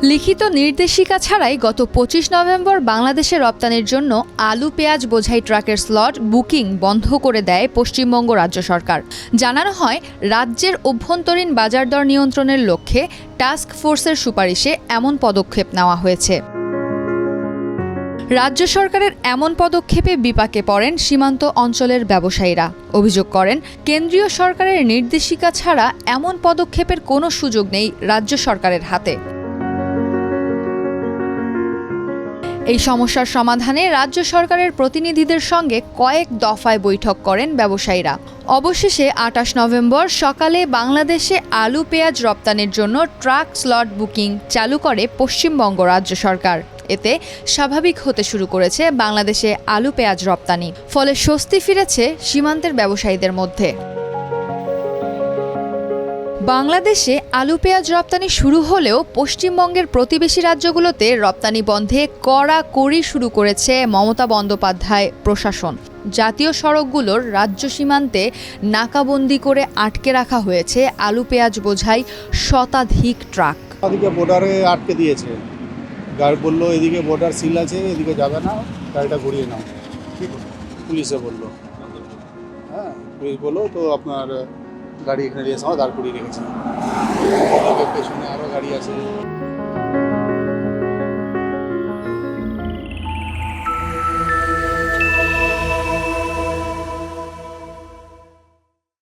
লিখিত নির্দেশিকা ছাড়াই গত ২৫ নভেম্বর বাংলাদেশে রপ্তানির জন্য আলু পেঁয়াজ বোঝাই ট্রাকের স্লট বুকিং বন্ধ করে দেয় পশ্চিমবঙ্গ রাজ্য সরকার। জানানো হয়, রাজ্যের অভ্যন্তরীণ বাজার দর নিয়ন্ত্রণের লক্ষ্যে টাস্ক ফোর্সের সুপারিশে এমন পদক্ষেপ নেওয়া হয়েছে। রাজ্য সরকারের এমন পদক্ষেপে বিপাকে পড়েন সীমান্ত অঞ্চলের ব্যবসায়ীরা। অভিযোগ করেন, কেন্দ্রীয় সরকারের নির্দেশিকা ছাড়া এমন পদক্ষেপের কোনো সুযোগ নেই রাজ্য সরকারের হাতে। এই সমস্যার সমাধানে রাজ্য সরকারের প্রতিনিধিদের সঙ্গে কয়েক দফায় বৈঠক করেন ব্যবসায়ীরা। অবশেষে ২৮ নভেম্বর সকালে বাংলাদেশে আলু পেঁয়াজ রপ্তানির জন্য ট্রাক স্লট বুকিং চালু করে পশ্চিমবঙ্গ রাজ্য সরকার। এতে স্বাভাবিক হতে শুরু করেছে বাংলাদেশে আলু পেঁয়াজ রপ্তানি। ফলে স্বস্তি ফিরেছে সীমান্তের ব্যবসায়ীদের মধ্যে। বাংলাদেশে আলু পেঁয়াজ রপ্তানি শুরু হলেও পশ্চিমবঙ্গের প্রতিবেশী রাজ্যগুলোতে রপ্তানি বন্ধে কড়াকড়ি শুরু করেছে মমতা বন্দ্যোপাধ্যায় প্রশাসন। জাতীয় সড়কগুলোর রাজ্য সীমান্তে নাকাবন্দি করে আটকে রাখা হয়েছে আলু পেঁয়াজ বোঝাই শতাধিক ট্রাক। এদিকে বর্ডারে আটকে দিয়েছে, গাড়ি বললো এদিকে বর্ডার সিল আছে, এদিকে যাবে না, গাড়িটা ঘুরিয়ে নাও। পুলিশে বললো, হ্যাঁ পুলিশ বললো তো আপনার গাড়ি এখানে রেস আমার দাঁড় করিয়ে রেখেছে, পেছনে আরও গাড়ি আছে।